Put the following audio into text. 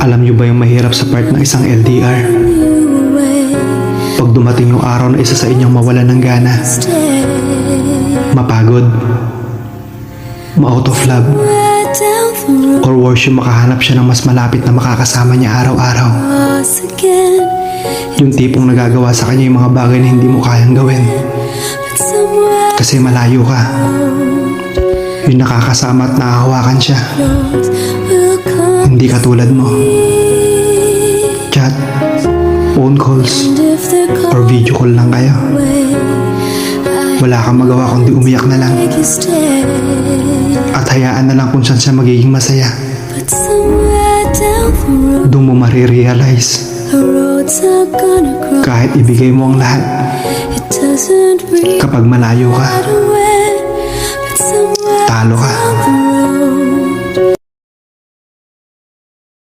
Alam niyo ba yung mahirap sa part ng isang LDR? Pag dumating yung araw na isa sa inyong mawalan ng gana, mapagod, ma-out of love, or worse yung makahanap siya ng mas malapit na makakasama niya araw-araw. Yung tipong nagagawa sa kanya yung mga bagay na hindi mo kayang gawin kasi malayo ka. Yung nakakasama at nakahawakan siya, hindi katulad mo. Chat, phone calls, or video call lang kayo. Wala kang magawa kundi umiyak na lang at hayaan na lang kung saan siya magiging masaya. Doon mo marirealize, kahit ibigay mo ang lahat, kapag malayo ka, talo ka.